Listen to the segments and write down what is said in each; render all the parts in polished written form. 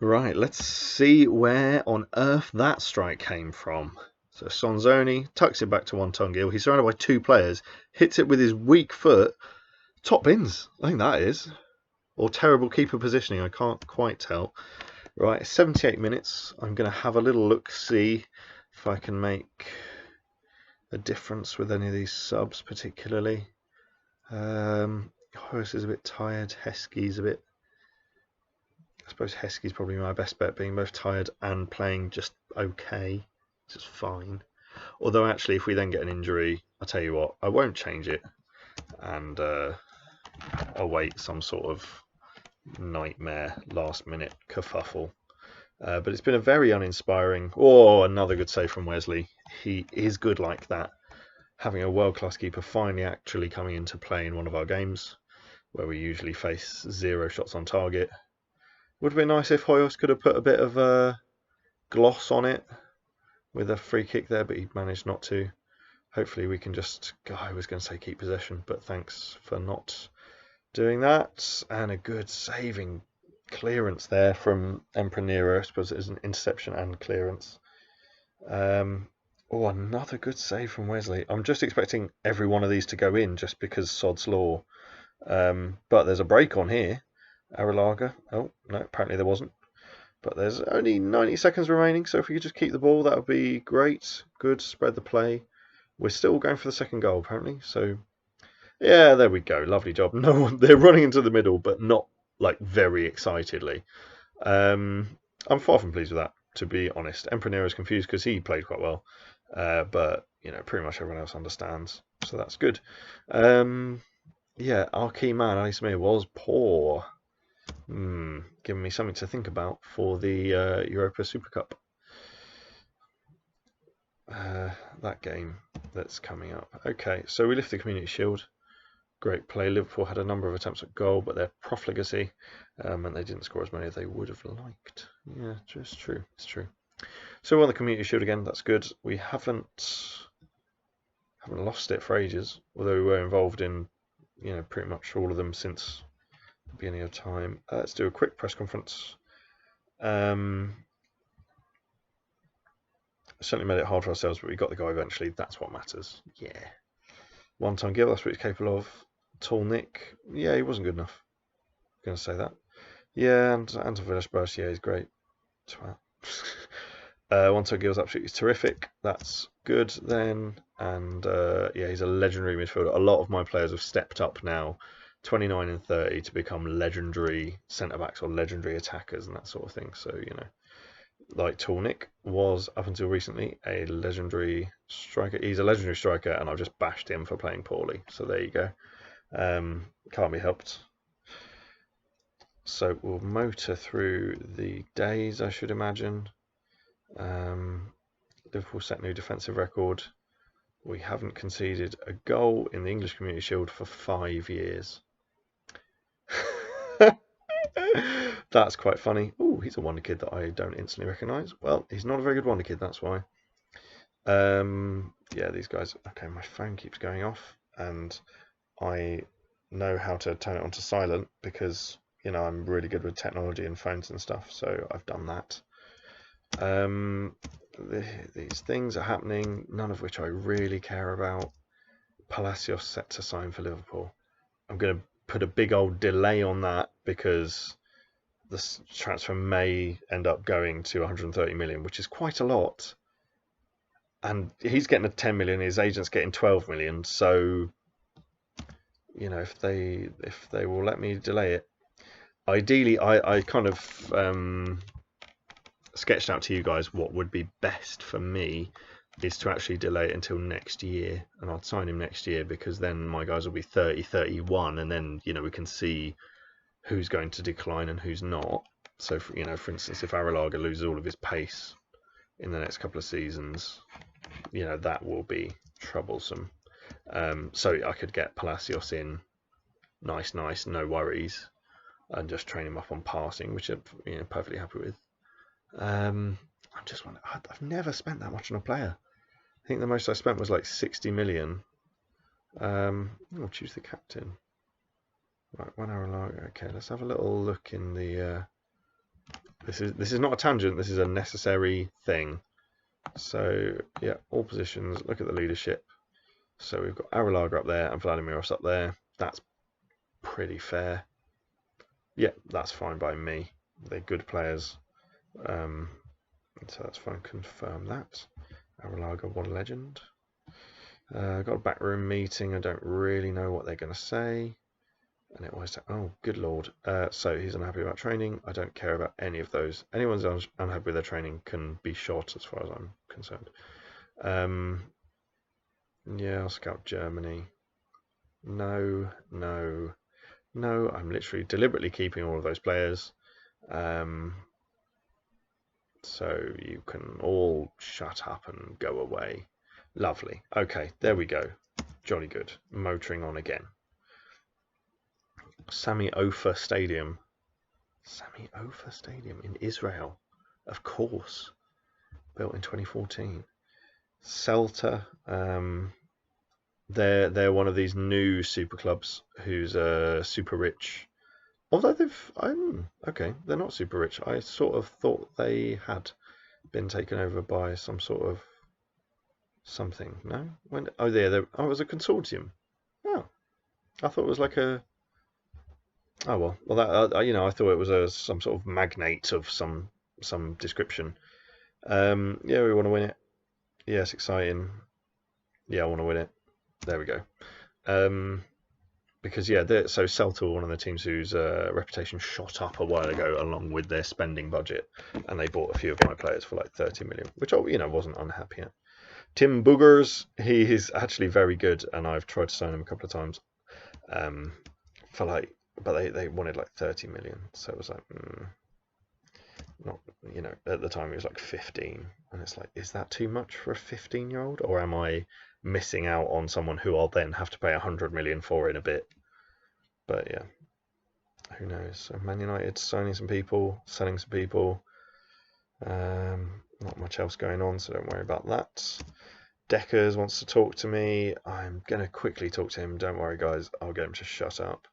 Right, let's see where on earth that strike came from. So Sonzoni tucks it back to one tongue gill. He's surrounded by two players, hits it with his weak foot. Top bins, I think that is. Or terrible keeper positioning, I can't quite tell. Right, 78 minutes. I'm going to have a little look, see if I can make a difference with any of these subs particularly. Horace is a bit tired. Heskey's a bit... I suppose Heskey's probably my best bet, being both tired and playing just okay, just fine. Although actually, if we then get an injury, I'll tell you what, I won't change it, and await some sort of nightmare last-minute kerfuffle. But it's been a very uninspiring... Oh, another good save from Wesley. He is good like that. Having a world-class keeper finally actually coming into play in one of our games, where we usually face 0 shots on target. Would have been nice if Hoyos could have put a bit of a gloss on it with a free kick there, but he managed not to. Hopefully we can just... I was going to say keep possession, but thanks for not doing that. And a good saving clearance there from Emperor Nero. I suppose it is an interception and clearance. Oh, another good save from Wesley. I'm just expecting every one of these to go in just because sod's law. But there's a break on here. Arrilaga. Oh, no, apparently there wasn't. But there's only 90 seconds remaining, so if we could just keep the ball, that would be great. Good, spread the play. We're still going for the second goal, apparently. So, yeah, there we go. Lovely job. No one, they're running into the middle, but not like very excitedly. I'm far from pleased with that, to be honest. Emperor Nero is confused because he played quite well, but you know, pretty much everyone else understands, so that's good. Yeah, our key man, Ali Samir, was poor. Giving me something to think about for the Europa Super Cup. That game that's coming up. Okay, so we lift the Community Shield. Great play. Liverpool had a number of attempts at goal, but they're profligacy, and they didn't score as many as they would have liked. Yeah, it's true. It's true. So we won the Community Shield again. That's good. We haven't lost it for ages, although we were involved in, you know, pretty much all of them since the beginning of time. Let's do a quick press conference. Certainly made it hard for ourselves, but we got the guy eventually. That's what matters. Yeah. One-time gill, that's what he's capable of. Tall Nick, yeah, he wasn't good enough. I'm going to say that. Yeah, and Anton Villas-Boas, yeah, he's great. One-time gill's absolutely terrific. That's good then. And yeah, he's a legendary midfielder. A lot of my players have stepped up now, 29 and 30, to become legendary centre-backs or legendary attackers and that sort of thing. So, you know, like Tornik was up until recently a legendary striker. He's a legendary striker, and I've just bashed him for playing poorly. So there you go. Can't be helped. So we'll motor through the days, I should imagine. Liverpool set new defensive record. We haven't conceded a goal in the English Community Shield for 5 years. That's quite funny. Oh, he's a wonder kid that I don't instantly recognise. Well, he's not a very good wonder kid, that's why. Yeah, these guys... Okay, my phone keeps going off, and I know how to turn it onto silent because, you know, I'm really good with technology and phones and stuff, so I've done that. These things are happening, none of which I really care about. Palacios set to sign for Liverpool. I'm going to put a big old delay on that because this transfer may end up going to 130 million, which is quite a lot. And he's getting a 10 million, his agent's getting 12 million. So, you know, if they will let me delay it. Ideally, I kind of sketched out to you guys what would be best for me is to actually delay it until next year, and I'll sign him next year because then my guys will be 30, 31, and then, you know, we can see who's going to decline and who's not. So, you know, for instance, if Arrilaga loses all of his pace in the next couple of seasons, you know, that will be troublesome. So I could get Palacios in, nice, no worries, and just train him up on passing, which I'm, you know, perfectly happy with. I'm just wondering, I've never spent that much on a player. I think the most I spent was like 60 million. I'll choose the captain. Right, 1 hour long. Okay, let's have a little look in the This is not a tangent. This is a necessary thing. So yeah, all positions. Look at the leadership. So we've got Arrilaga up there and Vladimiros up there. That's pretty fair. Yeah, that's fine by me. They're good players. So that's fine. Confirm that. Arrilaga, what a legend. Got a backroom meeting. I don't really know what they're going to say. And it always, oh, good lord. So he's unhappy about training. I don't care about any of those. Anyone's unhappy with their training can be shot as far as I'm concerned. Yeah, I'll scout Germany. No. I'm literally deliberately keeping all of those players. So you can all shut up and go away. Lovely. Okay, there we go. Jolly good. Motoring on again. Sami Ofer Stadium. Sami Ofer Stadium in Israel. Of course. Built in 2014. Celta. They're one of these new super clubs who's super rich. Although okay, they're not super rich. I sort of thought they had been taken over by some sort of something. No? When? Oh, it was a consortium. Oh, I thought it was like a. Oh well, that I thought it was some sort of magnate of some description. Yeah, we want to win it. Yeah, it's exciting. Yeah, I want to win it. There we go. Because yeah, so Celta were one of the teams whose reputation shot up a while ago, along with their spending budget, and they bought a few of my players for like 30 million, which I wasn't unhappy at. Tim Boogers, he is actually very good, and I've tried to sign him a couple of times, but they wanted like 30 million, so it was like, not, at the time he was like 15, and it's like, is that too much for a 15-year-old, or am I missing out on someone who I'll then have to pay 100 million for in a bit? But yeah, who knows? So Man United signing some people, selling some people. Not much else going on, so don't worry about that. Deckers wants to talk to me. I'm going to quickly talk to him. Don't worry, guys. I'll get him to shut up.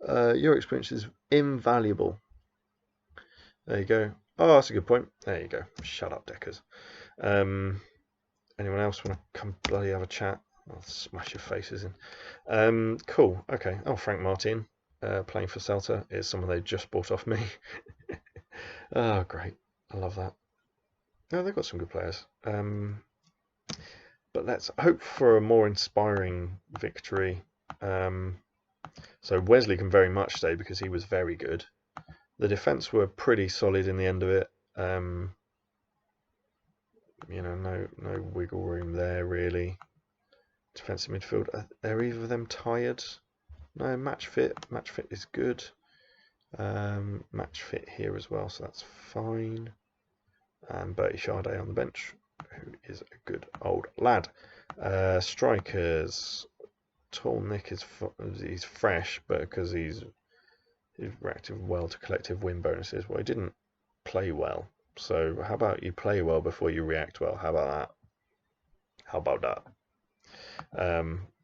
Your experience is invaluable. There you go. Oh, that's a good point. There you go. Shut up, Deckers. Anyone else want to come bloody have a chat? I'll smash your faces in. Cool. Okay. Oh, Frank Martin, playing for Celta, is someone they just bought off me. Oh, great. I love that. No, they've got some good players. But let's hope for a more inspiring victory. So Wesley can very much stay because he was very good. The defence were pretty solid in the end of it. No wiggle room there really. Defensive midfield. Are either of them tired? No, match fit. Match fit is good. Match fit here as well, so that's fine. And Bertie Sade on the bench, who is a good old lad. Strikers. Tall Nick he's fresh, but because he's reacted well to collective win bonuses. Well, he didn't play well. So how about you play well before you react well? How about that? How about that?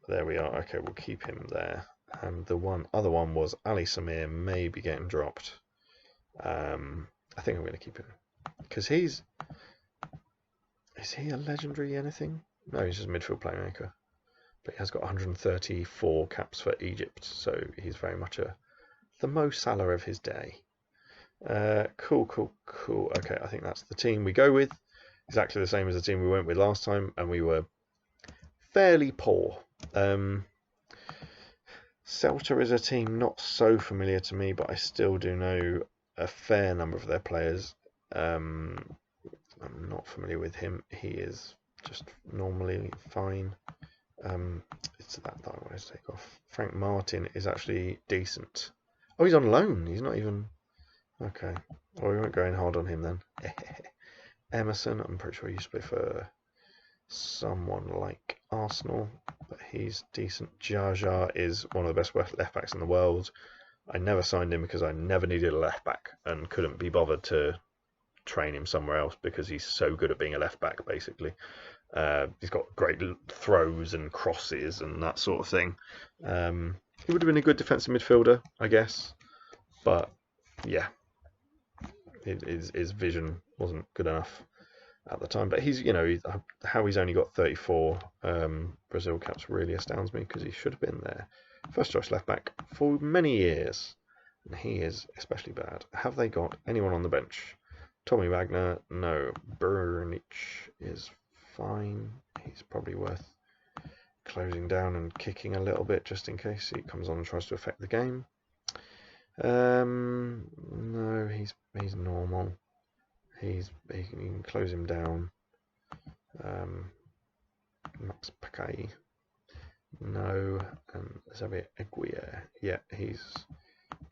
There we are. Okay, we'll keep him there. And the other one was Ali Samir, maybe getting dropped. I think I'm going to keep him because is he a legendary anything? No, he's just a midfield playmaker. But he has got 134 caps for Egypt, so he's very much the Mo Salah of his day. Cool. Okay, I think that's the team we go with. Exactly the same as the team we went with last time, and we were fairly poor. Celta is a team not so familiar to me, but I still do know a fair number of their players. I'm not familiar with him. He is just normally fine. It's that I want to take off. Frank Martin is actually decent. Oh, he's on loan. He's not even... Okay. Well, we won't go in hard on him then. Emerson, I'm pretty sure he used to play for someone like Arsenal, but he's decent. Jaja is one of the best left backs in the world. I never signed him because I never needed a left back and couldn't be bothered to train him somewhere else because he's so good at being a left back, basically. He's got great throws and crosses and that sort of thing. He would have been a good defensive midfielder, I guess. But yeah, his vision wasn't good enough at the time. But he's, how he's only got 34 Brazil caps really astounds me, because he should have been there. First choice left back for many years, and he is especially bad. Have they got anyone on the bench? Tommy Wagner, no. Burnic is fine. He's probably worth closing down and kicking a little bit just in case he comes on and tries to affect the game. No, he's normal. You can close him down. Max Paquet, no. And Xavier Aguirre, yeah, he's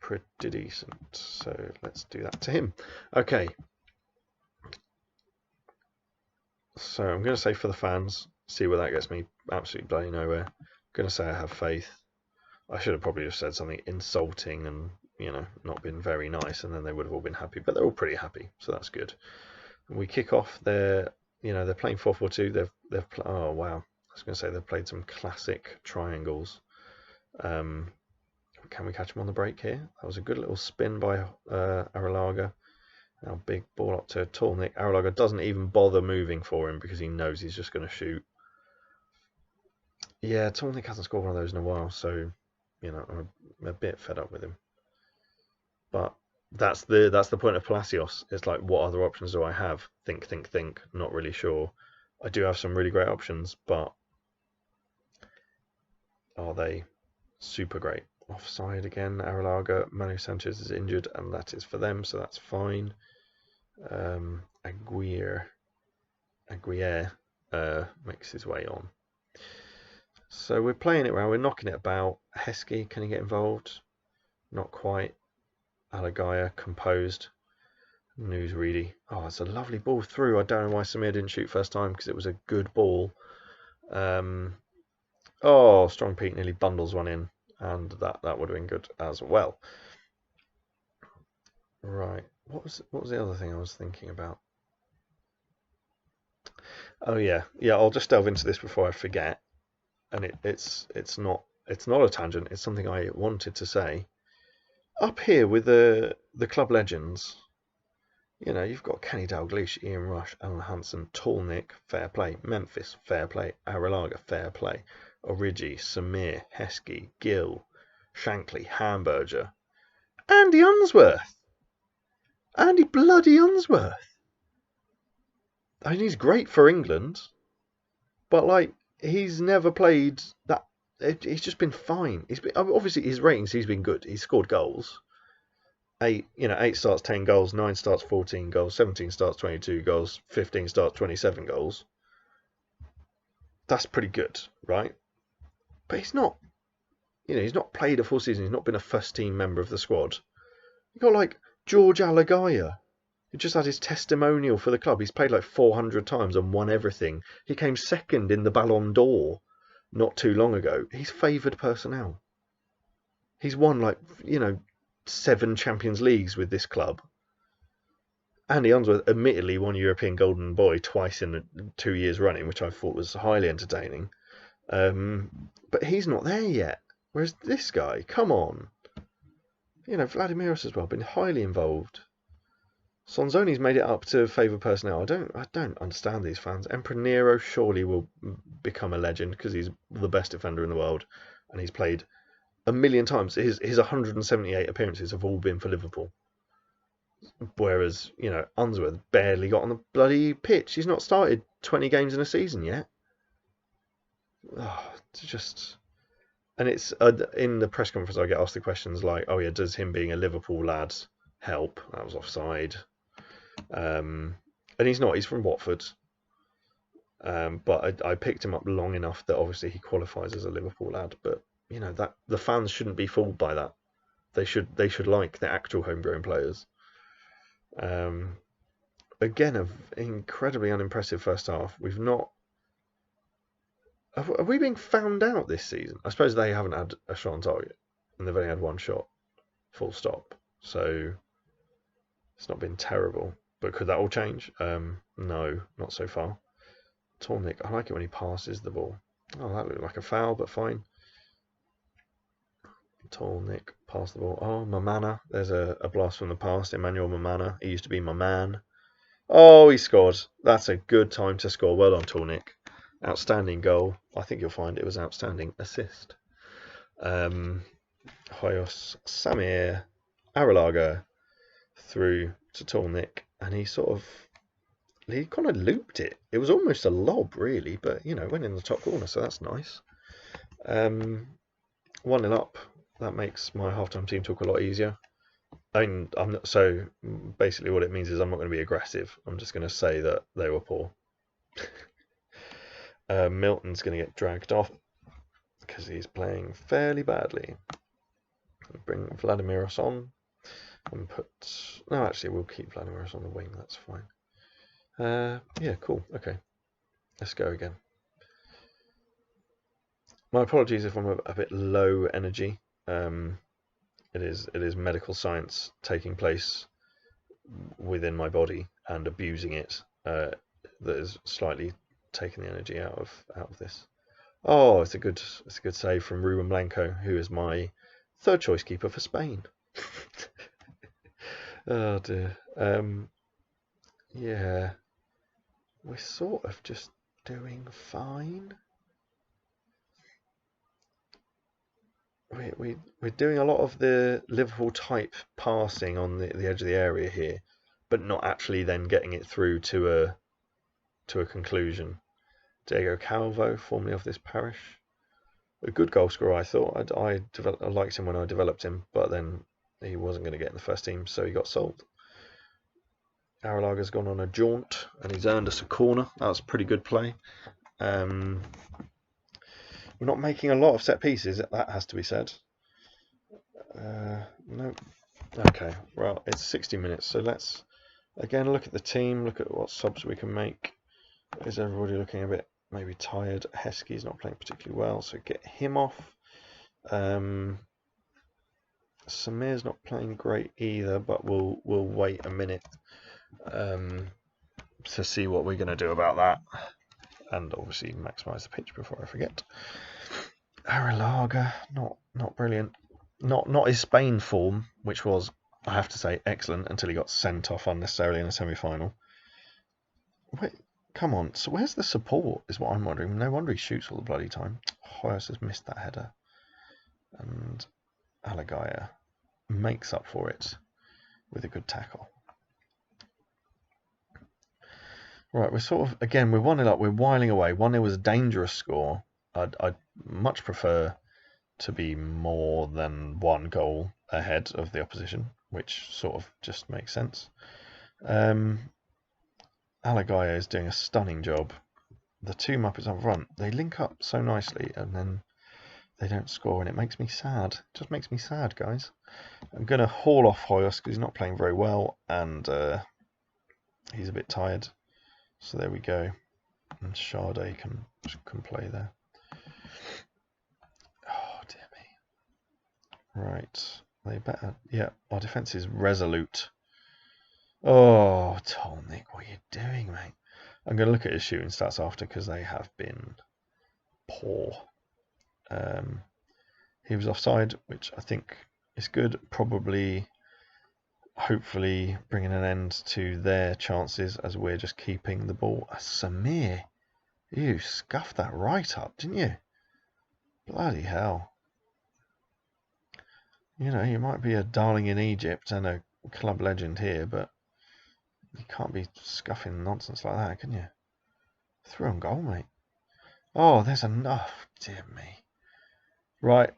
pretty decent. So let's do that to him. Okay. So I'm going to say for the fans, see where that gets me. Absolutely bloody nowhere. I'm going to say I have faith. I should have probably just said something insulting and, not been very nice, and then they would have all been happy. But they're all pretty happy, so that's good. And we kick off. They're playing 4-4-2. Oh wow, I was going to say they've played some classic triangles. Can we catch them on the break here? That was a good little spin by Arrillaga. Now big ball up to Tolnik. Arrillaga doesn't even bother moving for him because he knows he's just going to shoot. Yeah, Tolnik hasn't scored one of those in a while, so I'm a bit fed up with him. But that's the point of Palacios. It's like, what other options do I have? Think. Not really sure. I do have some really great options, but are they super great? Offside again. Arrillaga. Manu Sanchez is injured, and that is for them, so that's fine. Aguirre makes his way on. So we're playing it around. We're knocking it about. Heskey, can he get involved? Not quite. Alagaya, composed. Newsready. Oh, it's a lovely ball through. I don't know why Samir didn't shoot first time, because it was a good ball. Oh, Strong Pete nearly bundles one in, and that would have been good as well. Right. What was the other thing I was thinking about? Oh yeah. I'll just delve into this before I forget. And it's not a tangent. It's something I wanted to say. Up here with the club legends, you've got Kenny Dalglish, Ian Rush, Alan Hansen, Tolnik, fair play. Memphis, fair play. Arrillaga, fair play. Origi, Samir, Heskey, Gill, Shankly, Hamburger, Andy Unsworth. Andy bloody Unsworth. I mean, he's great for England, but he's never played that. He's just been fine. Obviously his ratings. He's been good. He's scored goals. 8 starts 10 goals, 9 starts 14 goals, 17 starts 22 goals, 15 starts 27 goals. That's pretty good, right? But he's not. He's not played a full season. He's not been a first team member of the squad. You got George Alagaya, who just had his testimonial for the club. He's played 400 times and won everything. He came second in the Ballon d'Or not too long ago. He's favoured personnel. He's won 7 Champions Leagues with this club. Andy Unsworth admittedly won European Golden Boy twice in 2 years running, which I thought was highly entertaining. But he's not there yet. Whereas this guy, come on. Vladimiros as well, been highly involved. Sonzoni's made it up to favour personnel. I don't understand these fans. Emperor Nero surely will become a legend because he's the best defender in the world, and he's played a million times. His 178 appearances have all been for Liverpool. Whereas, Unsworth barely got on the bloody pitch. He's not started 20 games in a season yet. It's just... And it's in the press conference I get asked the questions like, oh yeah, does him being a Liverpool lad help? That was offside. And he's not. He's from Watford. But I picked him up long enough that obviously he qualifies as a Liverpool lad. But that the fans shouldn't be fooled by that. They should like the actual homegrown players. Again, an incredibly unimpressive first half. We've not. Are we being found out this season? I suppose they haven't had a shot on target, and they've only had one shot, full stop. So it's not been terrible. But could that all change? No, not so far. Tolnik, I like it when he passes the ball. Oh, that looked like a foul, but fine. Tall Nick, pass the ball. Oh, Mamana. There's a blast from the past. Emmanuel Mamana. He used to be my man. Oh, he scored. That's a good time to score. Well done, Tall Nick. Outstanding goal. I think you'll find it was outstanding assist. Hoyos Samir Arrillaga through to Tall Nick, and he kind of looped it. It was almost a lob, really, but you know, went in the top corner, so that's nice. 1-0 up. That makes my halftime team talk a lot easier. I'm not, so basically what it means is I'm not going to be aggressive. I'm just going to say that they were poor. Milton's going to get dragged off because he's playing fairly badly. Bring Vladimiros on and no, actually we'll keep Vladimiros on the wing. That's fine. Yeah, cool. Okay, let's go again. My apologies if I'm a bit low energy. It is medical science taking place within my body and abusing it that is slightly taking the energy out of this. Oh, it's a good save from Ruben Blanco, who is my third choice keeper for Spain. Oh dear. Yeah, we're sort of just doing fine. We're doing a lot of the Liverpool type passing on the edge of the area here, but not actually then getting it through to a conclusion. Diego Calvo, formerly of this parish, a good goal scorer. I thought I liked him when I developed him, but then he wasn't going to get in the first team, so he got sold. Arrillaga's gone on a jaunt and he's earned us a corner. That was pretty good play. We're not making a lot of set pieces, that has to be said. No. Okay, well, it's 60 minutes, so let's again look at the team, look at what subs we can make. Is everybody looking a bit maybe tired? Heskey's not playing particularly well, so get him off. Samir's not playing great either, but we'll wait a minute to see what we're going to do about that. And obviously maximise the pitch before I forget. Arrillaga, not brilliant. Not his Spain form, which was, I have to say, excellent until he got sent off unnecessarily in a semi-final. Wait, come on. So where's the support is what I'm wondering. No wonder he shoots all the bloody time. Hoyos has missed that header. And Alagaya makes up for it with a good tackle. Right, we're sort of, again, we're 1-0 up, we're whiling away. 1-0 was a dangerous score. I'd much prefer to be more than one goal ahead of the opposition, which sort of just makes sense. Alagaya is doing a stunning job. The two Muppets up front, they link up so nicely and then they don't score, and it makes me sad. It just makes me sad, guys. I'm going to haul off Hoyos because he's not playing very well and he's a bit tired. So there we go. And Sade can play there. Oh, dear me. Right. They better. Yeah, our defence is resolute. Oh, Tall Nick, what are you doing, mate? I'm going to look at his shooting stats after because they have been poor. He was offside, which I think is good. Probably, hopefully, bringing an end to their chances as we're just keeping the ball. Samir, you scuffed that right up, didn't you? Bloody hell. You know, you might be a darling in Egypt and a club legend here, but you can't be scuffing nonsense like that, can you? Through on goal, mate. Oh, there's enough. Dear me. Right.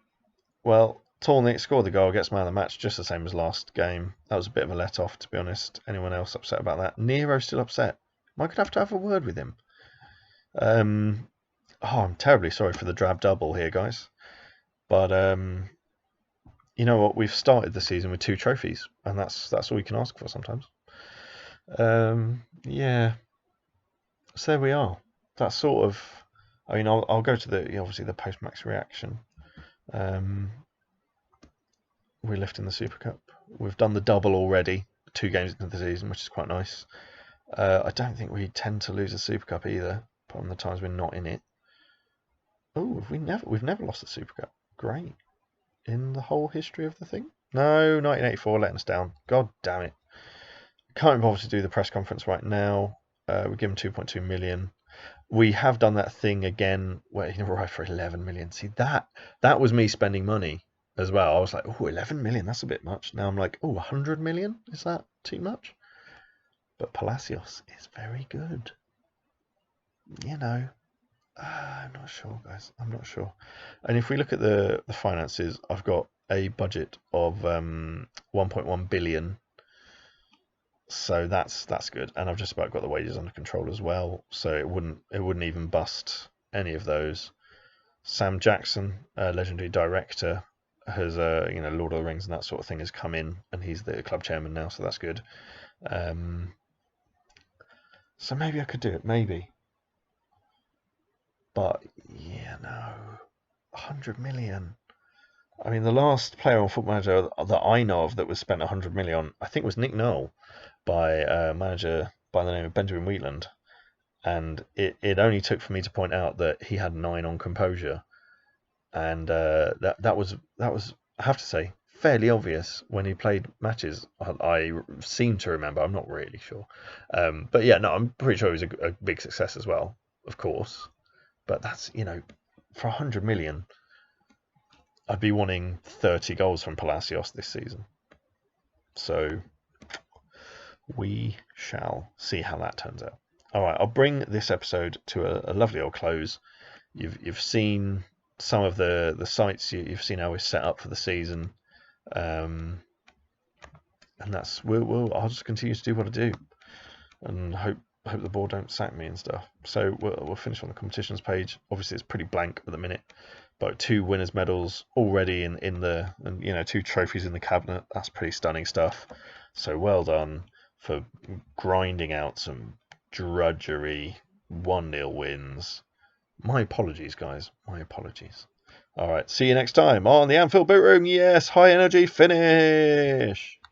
Well, Tall Nick scored the goal, gets man of the match, just the same as last game. That was a bit of a let-off, to be honest. Anyone else upset about that? Nero's still upset. I could have to have a word with him. I'm terribly sorry for the drab double here, guys. But you know what? We've started the season with 2 trophies, and that's all you can ask for sometimes. Yeah. So there we are. That's sort of. I mean, I'll go to the obviously the post-match reaction. We're lifting the Super Cup. We've done the double already, 2 games into the season, which is quite nice. I don't think we tend to lose the Super Cup either, apart from the times we're not in it. Oh, we've never lost the Super Cup. Great. in the whole history of the thing. No, 1984 letting us down. God damn it. Can't be bothered to do the press conference right now. We give him 2.2 million. We have done that thing again where he arrived for 11 million. See, that was me spending money as well. I was like, oh, 11 million, that's a bit much. Now I'm like, oh, 100 million? Is that too much? But Palacios is very good. You know, I'm not sure, guys. I'm not sure. And if we look at the finances, I've got a budget of 1.1 billion. So that's good, and I've just about got the wages under control as well. So it wouldn't even bust any of those. Sam Jackson, legendary director, has Lord of the Rings and that sort of thing has come in, and he's the club chairman now, so that's good. So maybe I could do it, maybe. But yeah, no, 100 million. I mean, the last player on Football Manager that I know of that was spent 100 million on, I think, was Nick Noel, by a manager by the name of Benjamin Wheatland, and it only took for me to point out that he had 9 on composure, and that was I have to say fairly obvious when he played matches. I seem to remember, I'm not really sure, but yeah, no, I'm pretty sure he was a big success as well, of course. But that's, for 100 million, I'd be wanting 30 goals from Palacios this season. So we shall see how that turns out. All right, I'll bring this episode to a lovely old close. You've seen some of the sites. You've seen how we're set up for the season, and that's I'll just continue to do what I do, and hope the board don't sack me and stuff. So we'll finish on the competitions page. Obviously, it's pretty blank at the minute, but 2 winners' medals already in the, and 2 trophies in the cabinet. That's pretty stunning stuff. So well done for grinding out some drudgery 1-0 wins. My apologies, guys. My apologies. All right, see you next time on the Anfield Boot Room. Yes, high energy finish.